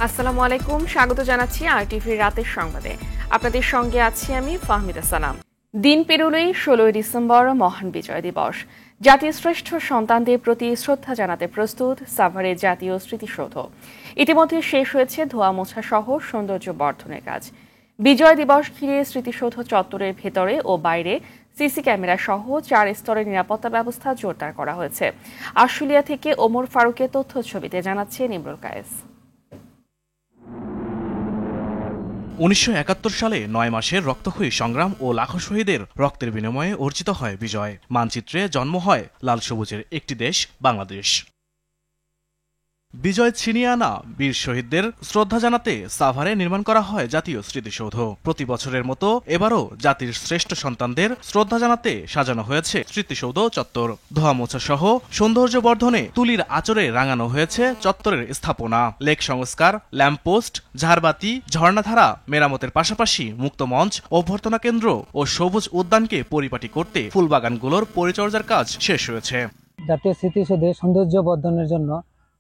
আসসালামু আলাইকুম, স্বাগত জানাচ্ছি আরটিভির রাতের সংবাদে। আপনাদের সঙ্গে আছি আমি ফাহমিদা সালাম। দিন পেরোলেই 16 ডিসেম্বর মহান বিজয় দিবস। জাতির শ্রেষ্ঠ সন্তানদের প্রতি শ্রদ্ধা জানাতে প্রস্তুত সাভারের জাতীয় স্মৃতিসৌধ। ইতিমধ্যে শেষ হয়েছে ধোয়া মোছা সহ সৌন্দর্য বর্ধনের কাজ। বিজয় দিবস ঘিরে স্মৃতিসৌধ চত্বরের ভেতরে ও বাইরে সিসি ক্যামেরা সহ 4 স্তরের নিরাপত্তা ব্যবস্থা জোরদার করা হয়েছে। আশুলিয়া থেকে ওমর ফারুকের তথ্য ছবিতে জানাচ্ছে ইমরুল কায়েস। 1971 সালে 9 মাসের রক্তক্ষয়ী সংগ্রাম ও লাখো শহীদের রক্তের বিনিময়ে অর্জিত হয় বিজয়। মানচিত্রে জন্ম হয় লাল সবুজের একটি দেশ বাংলাদেশ। বিজয় ছিনিয়ে আনা বীর শহীদদের শ্রদ্ধা জানাতে সাভারে নির্মাণ করা হয় জাতীয় স্মৃতিসৌধ। প্রতি বছরের মতো এবারও জাতির শ্রেষ্ঠ সন্তানদের শ্রদ্ধা জানাতে সাজানো হয়েছে স্মৃতিসৌধ চত্বর। ধোয়া মোছা সহ সৌন্দর্য বর্ধনে তুলির আঁচড়ে রাঙানো হয়েছে চত্বরের স্থাপনা। লেক সংস্কার, ল্যাম্পপোস্ট, ঝাড়বাতি, ঝর্ণাধারা মেরামতের পাশাপাশি মুক্ত মঞ্চ, অভ্যর্থনা কেন্দ্র ও সবুজ উদ্যানকে পরিপাটি করতে ফুলবাগানগুলোর পরিচর্যার কাজ শেষ হয়েছে। জাতীয় স্মৃতিসৌধে সৌন্দর্য বর্ধনের জন্য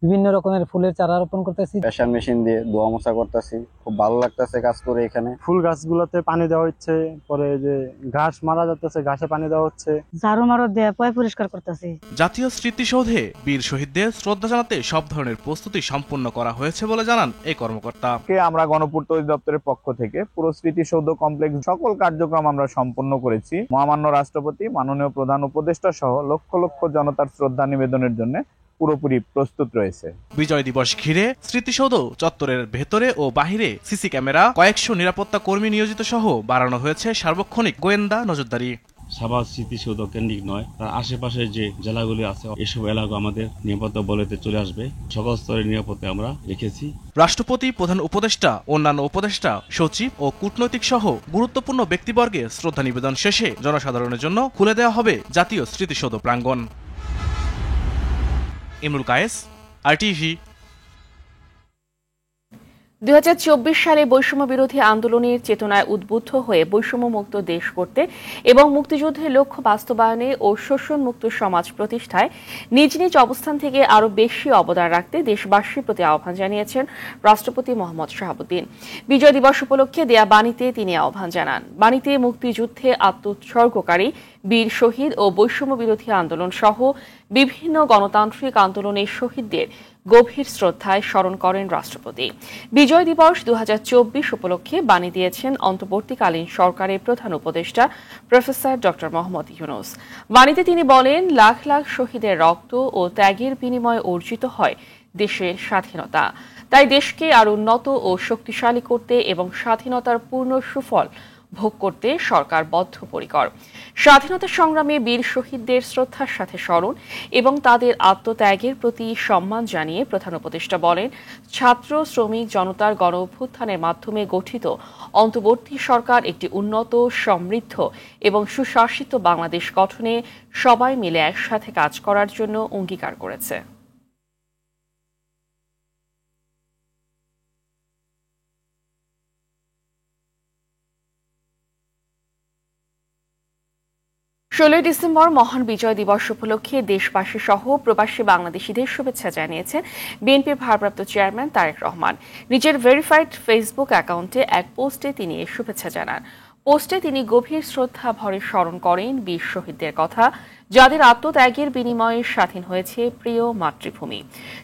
বিভিন্ন রকমের ফুলের চারা রোপণ করতেছি। প্রেসার মেশিন দিয়ে ধোয়া মোছা করতেছি, খুব ভালো লাগতেছে কাজ করে। এখানে ফুল গাছগুলোতে পানি দেওয়া হচ্ছে, পরে যে ঘাস মারা যাচ্ছে ঘাসে পানি দেওয়া হচ্ছে, ঝাড়ু মারো দিয়ে পরিষ্কার করতেছি। জাতীয় স্মৃতিসৌধে বীর শহীদদের শ্রদ্ধা জানাতে সব ধরনের প্রস্তুতি সম্পূর্ণ করা হয়েছে বলে জানান এই কর্মকর্তা। আমরা গণপূর্ত অধিদপ্তরের পক্ষ থেকে পুরো স্মৃতিসৌধ কমপ্লেক্স সকল কার্যক্রম আমরা সম্পন্ন করেছি। মহামান্য রাষ্ট্রপতি, মাননীয় প্রধান উপদেষ্টা সহ লক্ষ লক্ষ জনতার শ্রদ্ধা নিবেদনের জন্য পুরোপুরি প্রস্তুত রয়েছে। বিজয় দিবস ঘিরে স্মৃতিসৌধ চত্বরের ভেতরে ও বাহিরে সিসি ক্যামেরা, কয়েকশো নিরাপত্তা কর্মী নিয়োজিত সহ বাড়ানো হয়েছে সার্বক্ষণিক গোয়েন্দা নজরদারি। সাভার স্মৃতিসৌধ কেন্দ্রিক নয়, তার আশেপাশে যে জেলাগুলি আছে এসব এলাকা আমাদের নিরাপত্তা বলয়তে চলে আসবে। সকল স্তরের নিরাপত্তা আমরা রেখেছি। রাষ্ট্রপতি, প্রধান উপদেষ্টা, অন্যান্য উপদেষ্টা, সচিব ও কূটনৈতিক সহ গুরুত্বপূর্ণ ব্যক্তিবর্গের শ্রদ্ধা নিবেদন শেষে জনসাধারণের জন্য খুলে দেওয়া হবে জাতীয় স্মৃতিসৌধ প্রাঙ্গণ। ইমরুল কায়েস, আরটিভি। 2024 সালে বৈষম্য বিরোধী আন্দোলনের চেতনায় উদ্বুদ্ধ হয়ে বৈষম্যমুক্ত দেশ করতে এবং মুক্তিযুদ্ধের লক্ষ্য বাস্তবায়নে ও শোষণমুক্ত সমাজ প্রতিষ্ঠায় নিজ নিজ অবস্থান থেকে আরও বেশি অবদান রাখতে দেশবাসীর প্রতি আহ্বান জানিয়েছেন রাষ্ট্রপতি মোহাম্মদ শাহাবুদ্দিন। বিজয় দিবস উপলক্ষে দেয়া বাণীতে তিনি আহ্বান জানান। বাণীতে মুক্তিযুদ্ধে আত্মোৎসর্গকারী বীর শহীদ ও বৈষম্য বিরোধী আন্দোলন সহ বিভিন্ন গণতান্ত্রিক আন্দোলনের শহীদদের গভীর শ্রদ্ধায় স্মরণ করেন রাষ্ট্রপতি। বিজয় দিবস 2024 উপলক্ষে বাণী দিয়েছেন অন্তর্বর্তীকালীন সরকারের প্রধান উপদেষ্টা প্রফেসর ডক্টর মোহাম্মদ ইউনূস। বাণীতে তিনি বলেন, লাখ লাখ শহীদের রক্ত ও ত্যাগের বিনিময়ে অর্জিত হয় দেশের স্বাধীনতা। তাই দেশকে আরও উন্নত ও শক্তিশালী করতে এবং স্বাধীনতার পূর্ণ সুফল ভোগ করতে সরকার বদ্ধপরিকর। স্বাধীনতা সংগ্রামে বীর শহীদদের শ্রদ্ধার সাথে স্মরণ এবং তাদের আত্মত্যাগের প্রতি সম্মান জানিয়ে প্রধান উপদেষ্টা বলেন, ছাত্র, শ্রমিক জনতার গণ অভ্যুত্থানের মাধ্যমে গঠিত অন্তর্বর্তী সরকার একটি উন্নত, সমৃদ্ধ এবং সুশাসিত বাংলাদেশ গঠনে সবাই মিলে একসাথে কাজ করার জন্য অঙ্গীকার করেছে। ষোলোই ডিসেম্বর মহান বিজয় দিবস উপলক্ষে দেশবাসী সহ প্রবাসী বাংলাদেশিদের শুভেচ্ছা জানিয়েছেন বিএনপির ভারপ্রাপ্ত চেয়ারম্যান তারেক রহমান। নিজের ভেরিফাইড ফেসবুক অ্যাকাউন্টে এক পোস্টে তিনি এ শুভেচ্ছা জানান। পোস্টে তিনি গভীর শ্রদ্ধা ভরে স্মরণ করেন বীর শহীদদের কথা, যাদের আত্মত্যাগের বিনিময়ে স্বাধীন হয়েছে প্রিয় মাতৃভূমি।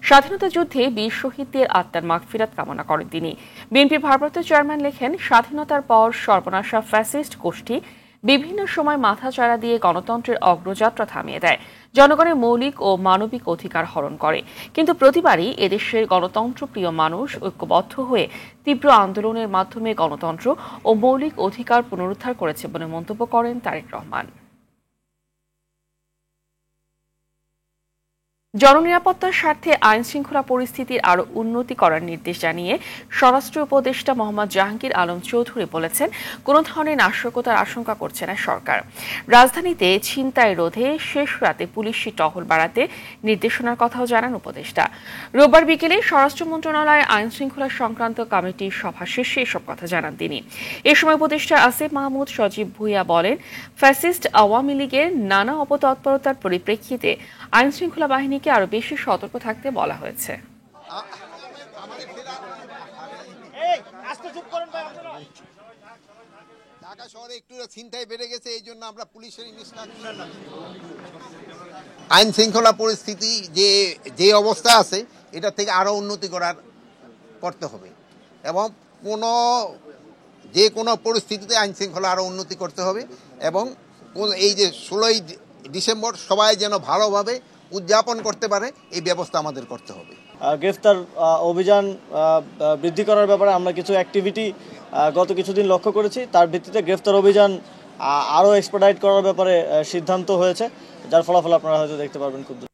স্বাধীনতা যুদ্ধে বীর শহীদদের আত্মার মাগফিরাত কামনা করেন তিনি। বিএনপির ভারপ্রাপ্ত চেয়ারম্যান লেখেন, স্বাধীনতার পর সর্বনাশা ফ্যাসিস্ট গোষ্ঠী বিভিন্ন সময় মাথাচাড়া দিয়ে গণতন্ত্রের অগ্রযাত্রা থামিয়ে দেয়, জনগণের মৌলিক ও মানবিক অধিকার হরণ করে। কিন্তু প্রতিবারই এদেশের গণতন্ত্রপ্রিয় মানুষ ঐক্যবদ্ধ হয়ে তীব্র আন্দোলনের মাধ্যমে গণতন্ত্র ও মৌলিক অধিকার পুনরুদ্ধার করেছে বলে মন্তব্য করেন তারেক রহমান। জননিরাপত্তার স্বার্থে আইন শৃঙ্খলা পরিস্থিতির আরও উন্নতি করার নির্দেশ জানিয়ে স্বরাষ্ট্র উপদেষ্টা মোহাম্মদ জাহাঙ্গীর আলম চৌধুরী বলেছেন, কোনো ধরনের নাশকতার আশঙ্কা করছে না সরকার। রাজধানীতে ছিনতাই রোধে শেষ রাতে পুলিশি টহল বাড়াতে নির্দেশনার কথাও জানান উপদেষ্টা। রোববার বিকেলে স্বরাষ্ট্র মন্ত্রণালয়ের আইন শৃঙ্খলা সংক্রান্ত কমিটির সভা শেষে এসব কথা জানান তিনি। এ সময় উপদেষ্টা আসিফ মাহমুদ সজীব ভুঁইয়া বলেন, ফ্যাসিস্ট আওয়ামী লীগের নানা অপতৎপরতার পরিপ্রেক্ষিতে আইন শৃঙ্খলা বাহিনীকে আরও বেশি সতর্ক থাকতে বলা হয়েছে। ঢাকা শহরে একটু ছিনতাই বেড়ে গেছে, এই জন্য আমরা পুলিশের আইন শৃঙ্খলা পরিস্থিতি যে অবস্থা আছে এটা থেকে আরো উন্নতি করতে হবে এবং যে কোনো পরিস্থিতিতে আইন শৃঙ্খলা আরো উন্নতি করতে হবে এবং এই যে 16ই ডিসেম্বর সবাই যেন ভালোভাবে উদযাপন করতে পারে এই ব্যবস্থা আমাদের করতে হবে। গ্রেফতার অভিযান বৃদ্ধি করার ব্যাপারে আমরা কিছু অ্যাক্টিভিটি গত কিছুদিন লক্ষ্য করেছি, তার ভিত্তিতে গ্রেফতার অভিযান আরও এক্সপার্টাইট করার ব্যাপারে সিদ্ধান্ত হয়েছে, যার ফলাফল আপনারা হয়তো দেখতে পারবেন খুব দ্রুত।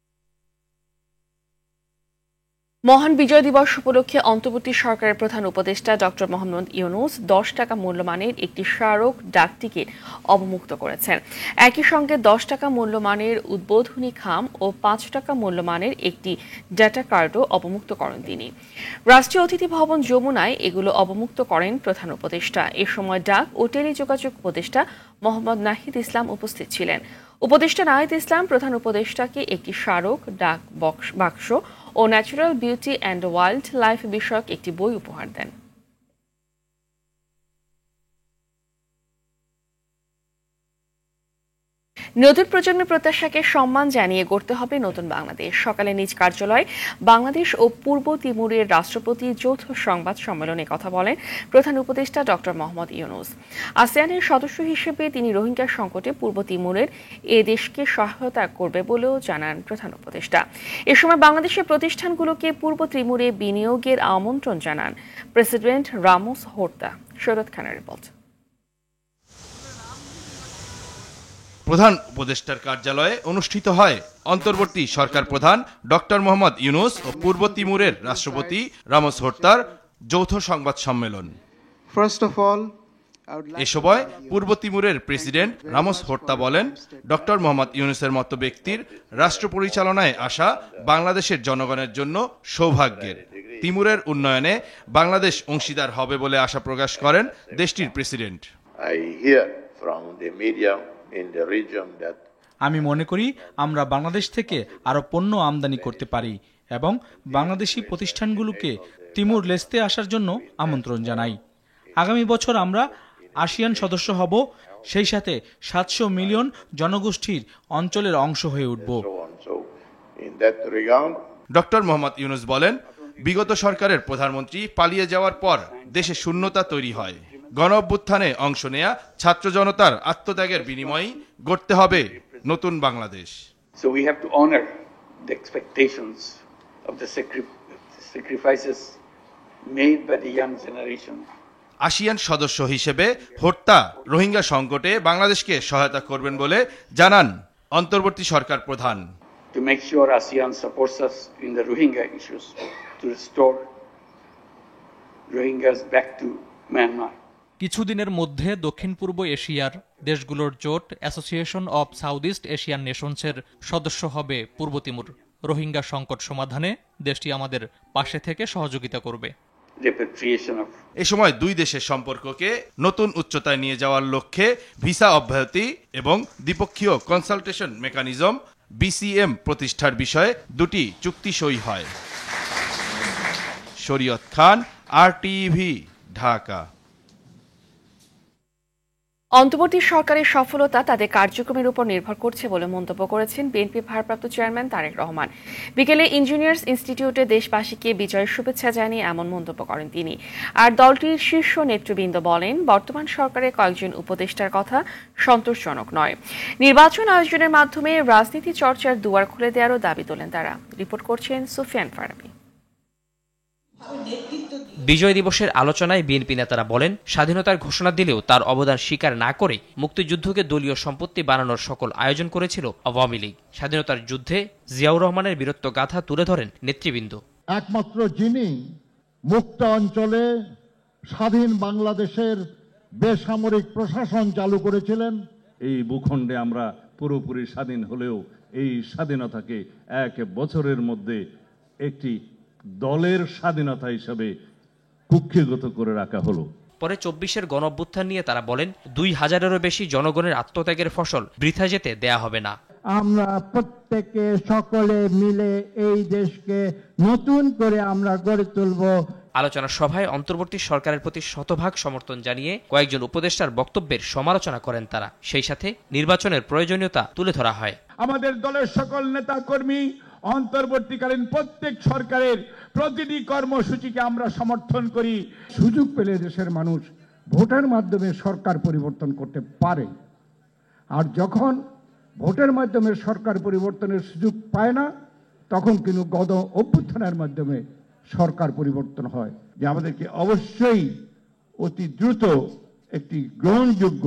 মহান বিজয় দিবস উপলক্ষে অন্তর্বর্তী সরকারের প্রধান উপদেষ্টা ডক্টর মোহাম্মদ ইউনূস 10 টাকা মূল্যমানের একটি স্মারক ডাক টিকিট অবমুক্ত করেছেন। একই সঙ্গে 10 টাকা মূল্যমানের উদ্বোধনী খাম ও 5 টাকা মূল্যমানের একটি ডেটা কার্ডও অবমুক্ত করেন তিনি। রাষ্ট্রীয় অতিথি ভবন যমুনায় এগুলো অবমুক্ত করেন প্রধান উপদেষ্টা। এ সময় ডাক ও টেলিযোগাযোগ উপদেষ্টা মোহাম্মদ নাহিদ ইসলাম উপস্থিত ছিলেন। উপদেষ্টা নাহিদ ইসলাম প্রধান উপদেষ্টাকে একটি স্মারক ডাক বাক্স ও natural beauty and wild life বিষয়ক একটি বই উপহার দেন। নতুন প্রজন্মের প্রত্যাশাকে সম্মান জানিয়ে গড়তে হবে নতুন বাংলাদেশ। সকালে নিজ কার্যালয়ে বাংলাদেশ ও পূর্ব তিমুরের রাষ্ট্রপতি যৌথ সংবাদ সম্মেলনে কথা বলেন প্রধান উপদেষ্টা ডক্টর মোহাম্মদ ইউনূস। আসিয়ানের সদস্য হিসেবে তিনি রোহিঙ্গা সংকটে পূর্ব তিমুরের এ দেশকে সহায়তা করবে বলেও জানান প্রধান উপদেষ্টা। এ সময় বাংলাদেশের প্রতিষ্ঠানগুলোকে পূর্ব তিমুরে বিনিয়োগের আমন্ত্রণ জানান প্রেসিডেন্ট রামোস হোর্তা। শরৎ খানের রিপোর্ট। প্রধান উপদেষ্টার কার্যালয়ে অনুষ্ঠিত হয় অন্তর্বর্তী সরকার প্রধান ডক্টর মোহাম্মদ ইউনূস ও পূর্ব তিমুরের রাষ্ট্রপতি রামোস হোর্তার যৌথ সংবাদ সম্মেলন। এ সময় পূর্ব তিমুরের প্রেসিডেন্ট রামোস হোর্তা বলেন, ডক্টর মোহাম্মদ ইউনূসের মতো ব্যক্তির রাষ্ট্র পরিচালনায় আসা বাংলাদেশের জনগণের জন্য সৌভাগ্যের। তিমুরের উন্নয়নে বাংলাদেশ অংশীদার হবে বলে আশা প্রকাশ করেন দেশটির প্রেসিডেন্ট। আমি মনে করি আমরা বাংলাদেশ থেকে আরো পণ্য আমদানি করতে পারি এবং বাংলাদেশি প্রতিষ্ঠানগুলোকে তিমুর লেস্তে আসার জন্য আমন্ত্রণ জানাই। আগামী বছর আমরা আসিয়ান সদস্য হব, সেই সাথে 700 মিলিয়ন জনগোষ্ঠীর অঞ্চলের অংশ হয়ে উঠব। ডক্টর মোহাম্মদ ইউনূস বলেন, বিগত সরকারের প্রধানমন্ত্রী পালিয়ে যাওয়ার পর দেশে শূন্যতা তৈরি হয়। গণ অভ্যুত্থানে অংশ নেয়া ছাত্র জনতার আত্মত্যাগের বিনিময়ে গড়তে হবে নতুন Bangladesh. So we have to honor the expectations of the sacrifices made by the young generation. ASEAN সদস্য হিসেবে হোর্তা রোহিঙ্গা সংকটে বাংলাদেশকে সহায়তা করবেন বলে জানান অন্তর্বর্তী সরকার প্রধান। To make sure ASEAN supports us in the Rohingya issues, to restore Rohingyas back to Myanmar. কিছুদিনের মধ্যে দক্ষিণ পূর্ব এশিয়ার দেশগুলোর জোট association of south east Asian নেশনসের সদস্য হবে পূর্ব তিমুর। রোহিঙ্গা সংকট সমাধানে দেশটি আমাদের পাশে থেকে সহযোগিতা করবে। এ সময় দুই দেশের সম্পর্ককে নতুন উচ্চতায় নিয়ে যাওয়ার লক্ষ্যে ভিসা অব্যাহতি এবং দ্বিপক্ষীয় কনসালটেশন মেকানিজম BCM প্রতিষ্ঠার বিষয়ে দুটি চুক্তি সই হয়। শরীয়ত খান, RTV, ঢাকা। অন্তর্বর্তী সরকারের সফলতা তাদের কার্যক্রমের উপর নির্ভর করছে বলে মন্তব্য করেছেন বিএনপি ভারপ্রাপ্ত চেয়ারম্যান তারেক রহমান। বিকেলে ইঞ্জিনিয়ার্স ইনস্টিটিউটে দেশবাসীকে বিজয়ের শুভেচ্ছা জানিয়ে এমন মন্তব্য করেন তিনি। আর দলটির শীর্ষ নেতৃবৃন্দ বলেন, বর্তমান সরকারের কয়েকজন উপদেষ্টার কথা সন্তোষজনক নয়। নির্বাচন আয়োজনের মাধ্যমে রাজনীতি চর্চার দুয়ার খুলে দেওয়ারও দাবি তোলেন তারা। রিপোর্ট করছেন সুফিয়ান ফারাবি। বিজয় দিবসের আলোচনায় বিএনপি নেতারা বলেন, স্বাধীনতার ঘোষণা দিলেও তার অবদান স্বীকার না করে মুক্তিযুদ্ধকে দলীয় সম্পত্তি বানানোর সকল আয়োজন করেছিল আওয়ামী লীগ। স্বাধীনতার যুদ্ধে জিয়াউর রহমানের বীরত্ব গাথা তুলে ধরেন নেতৃবৃন্দ। একমাত্র যিনি মুক্ত অঞ্চলে স্বাধীন বাংলাদেশের বেসামরিক প্রশাসন চালু করেছিলেন। এই ভূখণ্ডে আমরা পুরোপুরি স্বাধীন হলেও এই স্বাধীনতাকে 1 বছরের মধ্যে একটি দলের স্বাধীনতা হিসেবে কুক্ষিগত করে রাখা হলো। পরে 24-এর গণঅভ্যুত্থান নিয়ে তারা বলেন, 2000-এরও বেশি জনগণের আত্মত্যাগের ফসল বৃথা যেতে দেয়া হবে না। আমরা প্রত্যেকে সকলে মিলে এই দেশকে নতুন করে আমরা গড়ে তুলব। আলোচনা সভায় অন্তর্বর্তী সরকারের প্রতি শতভাগ সমর্থন জানিয়ে কয়েকজন উপদেষ্টার বক্তব্যের সমালোচনা করেন তারা। সেই সাথে নির্বাচনের প্রয়োজনীয়তা তুলে ধরা হয়। আমাদের দলের সকল নেতা কর্মী অন্তর্বর্তীকালীন প্রত্যেক সরকারের প্রতিটি কর্মসূচিকে আমরা সমর্থন করি। সুযোগ পেলে দেশের মানুষ ভোটের মাধ্যমে সরকার পরিবর্তন করতে পারে, আর যখন ভোটের মাধ্যমে সরকার পরিবর্তনের সুযোগ পায় না, তখন কিন্তু গণ অভ্যুত্থানের মাধ্যমে সরকার পরিবর্তন হয়। যে আমাদেরকে অবশ্যই অতি দ্রুত একটি গ্রহণযোগ্য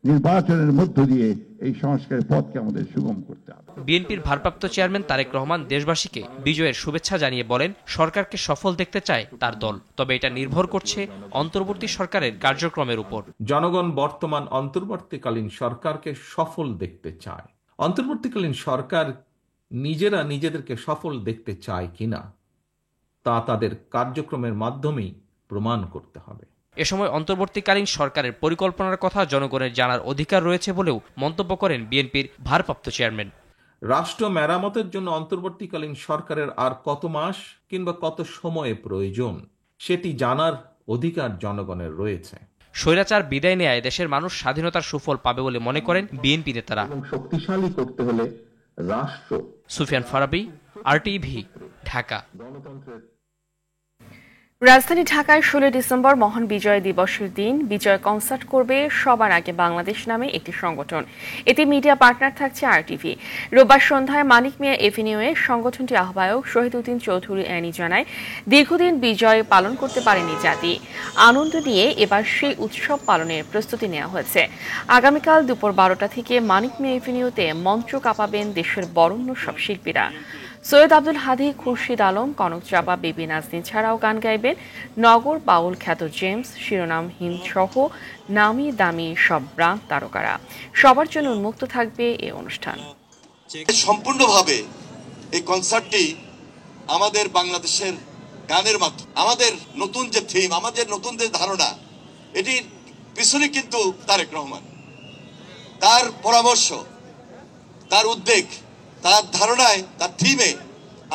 নির্বাচনের মধ্য দিয়ে এই সংস্কারের পথকে আমাদের সুগম করতে হবে। বিএনপির ভারপ্রাপ্ত চেয়ারম্যান তারেক রহমান দেশবাসীকে বিজয়ের শুভেচ্ছা জানিয়ে বলেন, সরকারকে সফল দেখতে চায় তার দল, তবে এটা নির্ভর করছে অন্তর্বর্তী সরকারের কার্যক্রমের উপর। জনগণ বর্তমান অন্তর্বর্তীকালীন সরকারকে সফল দেখতে চায়। অন্তর্বর্তীকালীন সরকার নিজেরা নিজেদেরকে সফল দেখতে চায় কিনা তা তাদের কার্যক্রমের মাধ্যমেই প্রমাণ করতে হবে। এ সময় অন্তর্বর্তীকালীন সরকারের পরিকল্পনার কথা জনগণের জানার অধিকার রয়েছে বলেও মন্তব্য করেন বিএনপির ভারপ্রাপ্ত চেয়ারম্যান। রাষ্ট্র মেরামতের জন্য অন্তর্বর্তীকালীন সরকারের আর কত মাস কিংবা কত সময়ে প্রয়োজন সেটি জানার অধিকার জনগণের রয়েছে। স্বৈরাচার বিদায় নেয় দেশের মানুষ স্বাধীনতার সুফল পাবে বলে মনে করেন বিএনপি নেতারা। শক্তিশালী করতে হলে রাষ্ট্র। সুফিয়ান ফারাবি, আরটিভি, ঢাকা। রাজধানী ঢাকায় 16 ডিসেম্বর মহান বিজয় দিবসের দিন বিজয় কনসার্ট করবে সবার আগে বাংলাদেশ নামে একটি সংগঠন। এতে মিডিয়া পার্টনার থাকছে আরটিভি। রোববার সন্ধ্যায় মানিক মিয়া এভিনিউয়ে সংগঠনটির আহ্বায়ক শহীদউদ্দিন চৌধুরী অ্যানি জানায়, দীর্ঘদিন বিজয় পালন করতে পারেনি জাতি। আনন্দ নিয়ে এবার সেই উৎসব পালনের প্রস্তুতি নেওয়া হয়েছে। আগামীকাল দুপুর 12টা থেকে মানিক মিয়া এভিনিউতে মঞ্চ কাঁপাবেন দেশের বরেণ্য সব শিল্পীরা। সৈয়দ আব্দুল হাদী, খুরশিদ আলম, কনক চাপা, বেবি নাজনীন ছাড়াও গান গাইবেন নগর বাউল খ্যাত জেমস, শিরোনাম হিন্দ সহ নামি দামি সব ব্রান্ড তারকারা। সবার জন্য উন্মুক্ত থাকবে এই অনুষ্ঠান। সম্পূর্ণভাবে এই কনসার্টটি আমাদের বাংলাদেশের গানের মাধ্যমে আমাদের নতুন যে থিম, আমাদের নতুন যে ধারণা, এটির পিছনে কিন্তু তারেক রহমান, তার পরামর্শ, তার উদ্বেগ, তার ধারণায়, তার থিমে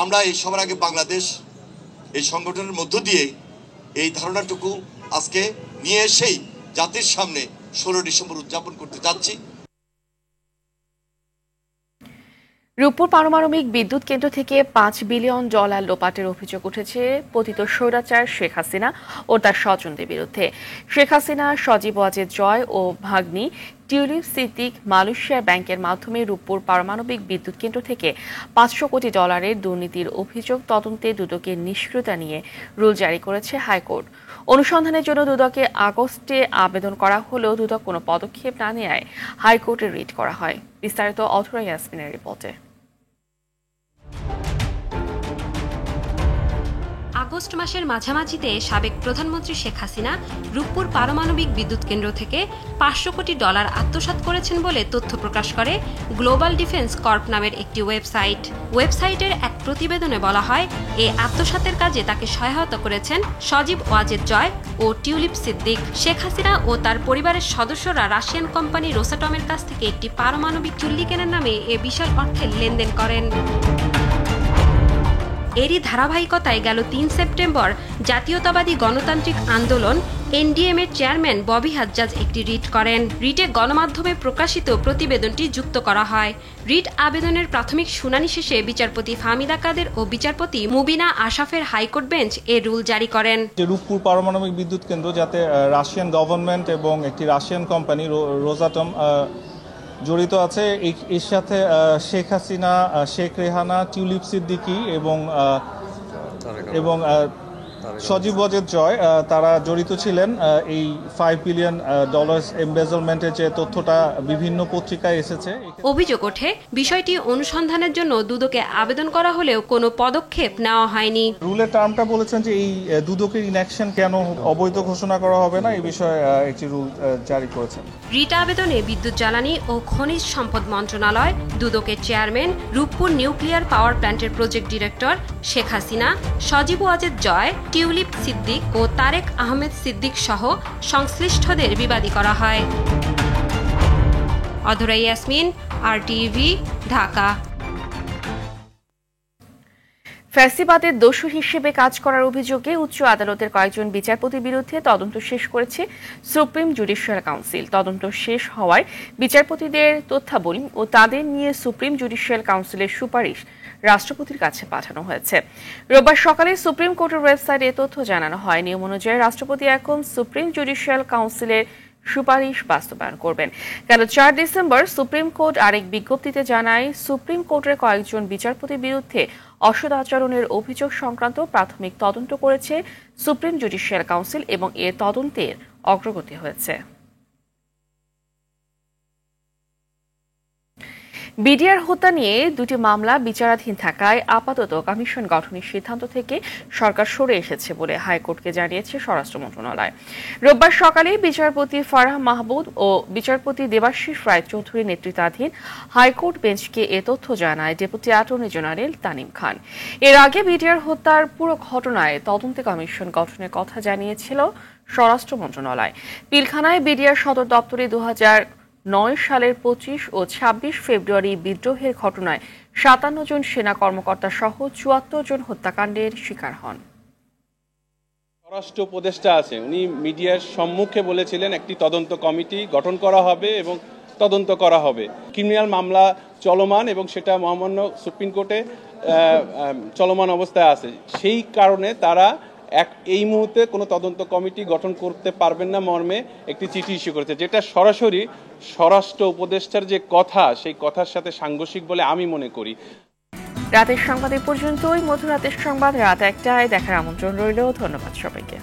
আমরা এই সবার আগে বাংলাদেশ এই সংগঠনের মধ্য দিয়ে এই ধারণাটুকু আজকে নিয়ে এসেই জাতির সামনে 16 ডিসেম্বর উদযাপন করতে যাচ্ছি। রূপপুর পারমাণবিক বিদ্যুৎ কেন্দ্র থেকে $5 বিলিয়ন লোপাটের অভিযোগ উঠেছে পতিত স্বৈরাচার শেখ হাসিনা ও তার স্বজনদের বিরুদ্ধে। শেখ হাসিনা, সজীব ওয়াজেদ জয় ও ভাগ্নি টিউলিপ সিদ্দিক মালয়েশিয়ার ব্যাংকের মাধ্যমে রূপপুর পারমাণবিক বিদ্যুৎ কেন্দ্র থেকে $500 কোটি দুর্নীতির অভিযোগ তদন্তে দুদকের নিষ্ক্রিয়তা নিয়ে রুল জারি করেছে হাইকোর্ট। অনুসন্ধানের জন্য দুদকে আগস্টে আবেদন করা হলেও দুদক কোনো পদক্ষেপ না নেওয়ায় হাইকোর্টে রিট করা হয়। বিস্তারিত অথরা ইয়াসমিনের রিপোর্টে। আগস্ট মাসের মাঝামাঝিতে সাবেক প্রধানমন্ত্রী শেখ হাসিনা রূপপুর পারমাণবিক বিদ্যুৎ কেন্দ্র থেকে $500 কোটি আত্মসাৎ করেছেন বলে তথ্য প্রকাশ করে গ্লোবাল ডিফেন্স কর্প নামের একটি ওয়েবসাইট। ওয়েবসাইটের এক প্রতিবেদনে বলা হয়, এই আত্মসাতের কাজে তাকে সহায়তা করেছেন সজীব ওয়াজেদ জয় ও টিউলিপ সিদ্দিক। শেখ হাসিনা ও তার পরিবারের সদস্যরা রাশিয়ান কোম্পানি রোসাটমের কাছ থেকে একটি পারমাণবিক চুল্লি কেনার নামে এ বিশাল অর্থের লেনদেন করেন। এরই ধারাবাহিকতায় গেল 3 সেপ্টেম্বর জাতীয়তাবাদী গণতান্ত্রিক আন্দোলন এনডিএম এর চেয়ারম্যান ববি হাজ্জাজ একটি রিট করেন। রিটে গণমাধ্যমে প্রকাশিত প্রতিবেদনটি যুক্ত করা হয়। রিট আবেদনের প্রাথমিক শুনানি শেষে বিচারপতি ফাহমিদা কাদের ও বিচারপতি মুবিনা আশাফের হাইকোর্ট বেঞ্চ এ রুল জারি করেন। রূপপুর পারমাণবিক বিদ্যুৎ কেন্দ্র যাতে রাশিয়ান গভর্নমেন্ট এবং একটি রাশিয়ান কোম্পানি রোসাটম জড়িত আছে, এর সাথে শেখ হাসিনা, শেখ রেহানা, টিউলিপ সিদ্দিকি এবং সজীব ওয়াজেদ জয় তারা জড়িত ছিলেন। এই $5 বিলিয়ন এমবেজলমেন্টের যে তথ্যটা বিভিন্ন পত্রিকায় এসেছে। অভিযোগ ওঠে, বিষয়টি অনুসন্ধানের জন্য দুদকে আবেদন করা হলেও কোনো পদক্ষেপ নেওয়া হয়নি। রুলের টার্মটা বলেছেন যে এই দুদকের ইনঅ্যাকশন কেন অবৈধ ঘোষণা করা হবে না, এই বিষয়ে একটি রুল জারি করেছেন। রিট আবেদনে বিদ্যুৎ জ্বালানি ও খনিজ সম্পদ মন্ত্রণালয়, দুদকের চেয়ারম্যান, রূপপুর নিউক্লিয়ার পাওয়ার প্ল্যান্টের project director Sheikh Hasina, Sajeeb Wazed Joy, tulip Siddique ও তারেক আহমেদ সিদ্দিক সহ সংশ্লিষ্টদের বিবাদী করা হয়। অধরা ইয়াসমিন, RTV, ঢাকা। ফ্যাসিবাদের দোষী হিসেবে কাজ করার অভিযোগে উচ্চ আদালতের কয়েকজন বিচারপতির বিরুদ্ধে তদন্ত শেষ করেছে সুপ্রিম জুডিশিয়াল কাউন্সিল। তদন্ত শেষ হওয়ায় বিচারপতিদের তথ্যাবলী ও তাদের নিয়ে সুপ্রিম জুডিশিয়াল কাউন্সিলের সুপারিশ রাষ্ট্রপতির কাছে পাঠানো হয়েছে। রোববার সকালে সুপ্রিম কোর্টের ওয়েবসাইটে তথ্য জানানো হয়। নিয়ম অনুযায়ী রাষ্ট্রপতি এখন সুপ্রিম জুডিশিয়াল কাউন্সিলের সুপারিশ বাস্তবায়ন করবেন। গেল 4 ডিসেম্বর সুপ্রিম কোর্ট আরেক বিজ্ঞপ্তিতে জানায়, সুপ্রিম কোর্টের কয়েকজন বিচারপতির বিরুদ্ধে অসৎ আচরণের অভিযোগ সংক্রান্ত প্রাথমিক তদন্ত করেছে সুপ্রিম জুডিশিয়াল কাউন্সিল এবং এর তদন্তের অগ্রগতি হয়েছে। বিডিআর হত্যা নিয়ে দুটি মামলা বিচারাধীন থাকায় আপাতত কমিশন গঠনের সিদ্ধান্ত থেকে সরকার সরে এসেছে বলে হাইকোর্টকে জানিয়েছে স্বরাষ্ট্র মন্ত্রণালয়। রোববার সকালে বিচারপতি ফারাহ মাহমুদ ও বিচারপতি দেবাশিস রায়চৌধুরীর নেতৃত্বাধীন হাইকোর্ট বেঞ্চকে এ তথ্য জানায় ডেপুটি অ্যাটর্নি জেনারেল তানিম খান। এর আগে বিডিআর হত্যার পুরো ঘটনায় তদন্তে কমিশন গঠনের কথা জানিয়েছিল স্বরাষ্ট্র মন্ত্রণালয়। পিলখানায় বিডিআর সদর দপ্তরে 2009 সালের 25 ও 26 ফেব্রুয়ারি বিদ্রোহের ঘটনায় 57 জন সেনা কর্মকর্তা সহ 74 জন হত্যাকাণ্ডের শিকার হন। স্বরাষ্ট্র উপদেষ্টা আছে, উনি মিডিয়ার সম্মুখে বলেছিলেন একটি তদন্ত কমিটি গঠন করা হবে এবং তদন্ত করা হবে। ক্রিমিনাল মামলা চলমান এবং সেটা মহামান্য সুপ্রিম কোর্টে চলমান অবস্থায় আছে। সেই কারণে তারা এই মুহূর্তে কোনো তদন্ত কমিটি গঠন করতে পারবেন না মর্মে একটি চিঠি ইস্যু করেছে, যেটা সরাসরি স্বরাষ্ট্র উপদেষ্টার যে কথা সেই কথার সাথে সাংঘর্ষিক বলে আমি মনে করি। রাতের সংবাদ এ পর্যন্তই। মধ্যরাতের সংবাদ রাত 1টায় দেখার আমন্ত্রণ রইল। ধন্যবাদ সবাইকে।